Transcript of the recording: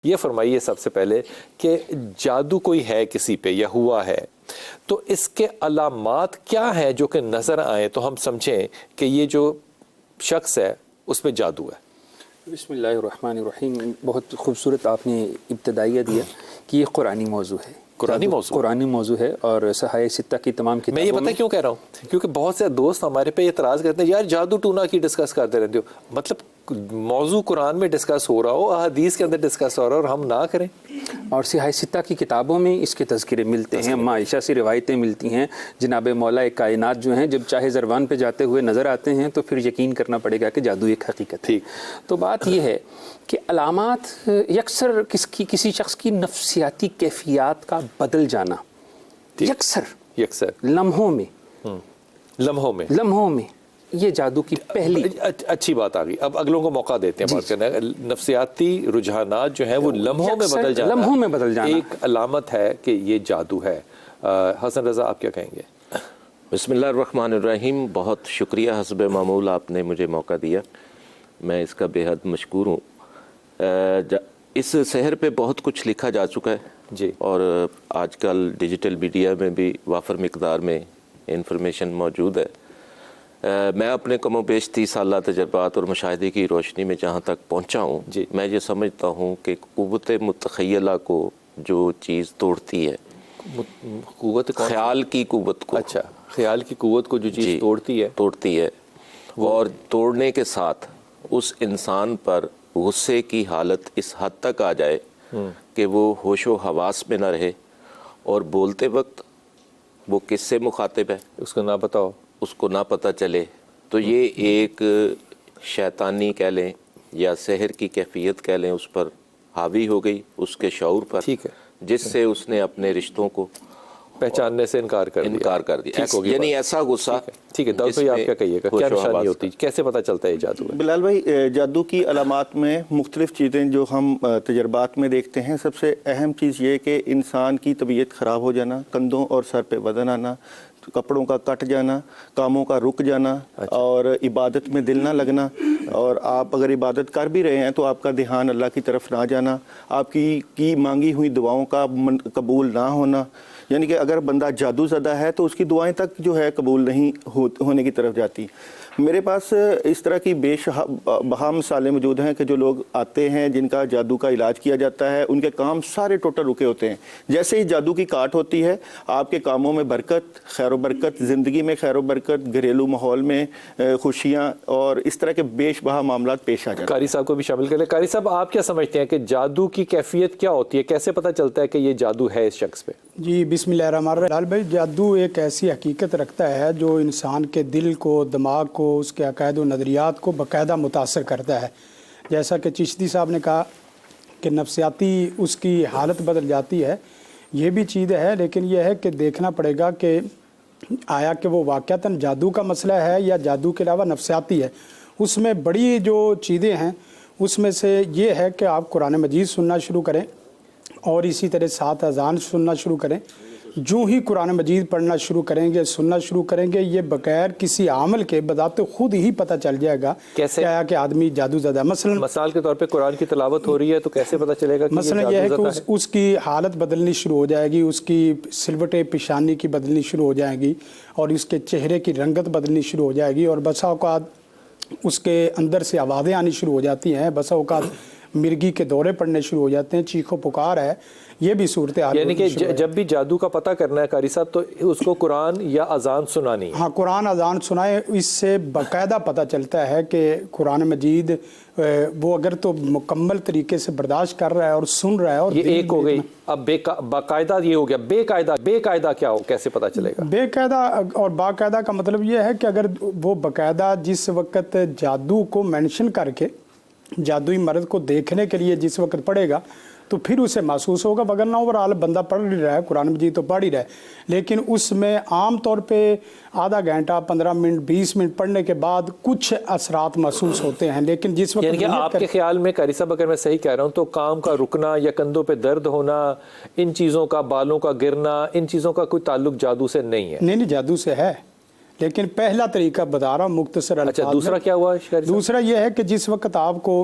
یہ فرمائیے سب سے پہلے کہ جادو کوئی ہے کسی پہ یا ہوا ہے تو اس کے علامات کیا ہیں جو کہ نظر آئیں تو ہم سمجھیں کہ یہ جو شخص ہے اس پہ جادو ہے؟ بسم اللہ الرحمن الرحیم. بہت خوبصورت آپ نے ابتدائیہ دیا کہ یہ قرآنی موضوع ہے. قرآنی موضوع ہے اور صحائح ستہ کی تمام کتابوں میں یہ پتہ کیوں کہہ رہا ہوں کیونکہ بہت سے دوست ہمارے پہ اعتراض کرتے ہیں یار جادو ٹونا کی ڈسکس کرتے رہتے ہو. مطلب موضوع قرآن میں ڈسکس ہو رہا ہو احادیث کے اندر ڈسکس ہو رہا ہو اور ہم نہ کریں. اور صحائح ستہ کی کتابوں میں اس کے تذکرے ملتے ہیں. اماں عائشہ سے روایتیں ملتی ہیں. جناب مولا کائنات جو ہیں جب چاہے زروان پہ جاتے ہوئے نظر آتے ہیں تو پھر یقین کرنا پڑے گا کہ جادو ایک حقیقت ہے. تو بات یہ ہے کہ علامات یکسر کسی شخص کی نفسیاتی کیفیات کا بدل جانا یکسر لمحوں میں یہ جادو کی پہلی اچھی بات آ گئی. اب اگلوں کو موقع دیتے ہیں بات کرنے. نفسیاتی رجحانات جو ہیں وہ لمحوں میں بدل جانا ایک علامت ہے کہ یہ جادو ہے. حسن رضا آپ کیا کہیں گے؟ بسم اللہ الرحمن الرحیم. بہت شکریہ حسب معمول آپ نے مجھے موقع دیا. میں اس کا بے حد مشکور ہوں. اس سحر پہ بہت کچھ لکھا جا چکا ہے جی اور آج کل ڈیجیٹل میڈیا میں بھی وافر مقدار میں انفارمیشن موجود ہے. میں اپنے کم و بیش 30 سالہ تجربات اور مشاہدے کی روشنی میں جہاں تک پہنچا ہوں جی میں یہ سمجھتا ہوں کہ قوت متخیلہ کو جو چیز توڑتی ہے قوت خیال کی قوت کو اچھا خیال کی قوت کو جو چیز توڑتی ہے اور توڑنے کے ساتھ اس انسان پر غصے کی حالت اس حد تک آ جائے کہ وہ ہوش و حواس میں نہ رہے اور بولتے وقت وہ کس سے مخاطب ہے اس کو نہ پتہ چلے. تو یہ ایک شیطانی کہہ لیں یا سحر کی کیفیت کہہ لیں اس پر حاوی ہو گئی اس کے شعور پر ٹھیک ہے جس سے اس نے اپنے رشتوں کو پہچاننے سے انکار کر دیا. یعنی ایسا غصہ. ٹھیک ہے داؤد بھائی آپ کیا کہیے گا کیا نشانی ہوتی کیسے پتہ چلتا ہے یہ جادو ہے؟ بلال بھائی جادو کی علامات میں مختلف چیزیں جو ہم تجربات میں دیکھتے ہیں. سب سے اہم چیز یہ کہ انسان کی طبیعت خراب ہو جانا, کندھوں اور سر پہ وزن آنا, کپڑوں کا کٹ جانا, کاموں کا رک جانا اور عبادت میں دل نہ لگنا, اور آپ اگر عبادت کر بھی رہے ہیں تو آپ کا دھیان اللہ کی طرف نہ جانا, آپ کی مانگی ہوئی دعاؤں کا قبول نہ ہونا. یعنی کہ اگر بندہ جادو زدہ ہے تو اس کی دعائیں تک جو ہے قبول نہیں ہونے کی طرف جاتی. میرے پاس اس طرح کی بے بہا مثالیں موجود ہیں کہ جو لوگ آتے ہیں جن کا جادو کا علاج کیا جاتا ہے ان کے کام سارے ٹوٹل رکے ہوتے ہیں. جیسے ہی جادو کی کاٹ ہوتی ہے آپ کے کاموں میں برکت, خیر و برکت, زندگی میں خیر و برکت, گھریلو ماحول میں خوشیاں اور اس طرح کے بیش بہا معاملات پیش آ جاتے ہیں. قاری صاحب کو بھی شامل کر لیں. قاری صاحب آپ کیا سمجھتے ہیں کہ جادو کی کیفیت کیا ہوتی ہے, کیسے پتہ چلتا ہے کہ یہ جادو ہے اس شخص پہ؟ جی بسم اللہ الرحمن الرحیم. لال بھائی جادو ایک ایسی حقیقت رکھتا ہے جو انسان کے دل کو, دماغ کو, اس کے عقائد و نظریات کو باقاعدہ متاثر کرتا ہے. جیسا کہ چشتی صاحب نے کہا کہ نفسیاتی اس کی حالت بدل جاتی ہے, یہ بھی چیز ہے, لیکن یہ ہے کہ دیکھنا پڑے گا کہ آیا کہ وہ واقعتاً جادو کا مسئلہ ہے یا جادو کے علاوہ نفسیاتی ہے. اس میں بڑی جو چیزیں ہیں اس میں سے یہ ہے کہ آپ قرآن مجید سننا شروع کریں اور اسی طرح 7 اذان سننا شروع کریں. جو ہی قرآن مجید پڑھنا شروع کریں گے, سننا شروع کریں گے, یہ بغیر کسی عمل کے بذات خود ہی پتہ چل جائے گا کیسے کیا کہ آدمی جادو زدہ. مثال کے طور پہ قرآن کی تلاوت ہو رہی ہے تو کیسے پتہ چلے گا کہ مثلا یہ ہے کہ اس کی حالت بدلنی شروع ہو جائے گی, اس کی سلوٹ پیشانی کی بدلنی شروع ہو جائے گی اور اس کے چہرے کی رنگت بدلنی شروع ہو جائے گی, اور بسا اوقات اس کے اندر سے آوازیں آنی شروع ہو جاتی ہیں, بسا اوقات مرگی کے دورے پڑنے شروع ہو جاتے ہیں, چیخ و پکار ہے. یہ بھی صورتحال. یعنی کہ جب بھی جادو کا پتہ کرنا ہے قاری صاحب تو اس کو قرآن یا اذان سنانی ہے. ہاں قرآن اذان سنائے, اس سے باقاعدہ پتہ چلتا ہے کہ قرآن مجید وہ اگر تو مکمل طریقے سے برداشت کر رہا ہے اور سن رہا ہے. اور یہ ایک ہو گئی. اب باقاعدہ یہ ہو گیا. بے قاعدہ کیا ہو, کیسے پتہ چلے گا؟ بے قاعدہ اور باقاعدہ کا مطلب یہ ہے کہ اگر وہ باقاعدہ جس وقت جادو کو مینشن کر کے جادوئی مرض کو دیکھنے کے لیے جس وقت پڑھے گا تو پھر اسے محسوس ہوگا. وگرنہ اوورآل بندہ پڑھ ہی رہا ہے, قرآن مجید تو پڑھ ہی رہا ہے, لیکن اس میں عام طور پہ آدھا گھنٹہ 15 منٹ 20 منٹ پڑھنے کے بعد کچھ اثرات محسوس ہوتے ہیں. لیکن جس وقت یعنی کہ آپ کے خیال میں قاری صاحب اگر میں صحیح کہہ رہا ہوں تو کام کا رکنا یا کندھوں پہ درد ہونا, ان چیزوں کا, بالوں کا گرنا, ان چیزوں کا کوئی تعلق جادو سے نہیں ہے؟ نہیں جادو سے ہے, لیکن پہلا طریقہ بتا رہا ہوں مختصر. اچھا دوسرا کیا ہوا؟ دوسرا یہ ہے کہ جس وقت آپ کو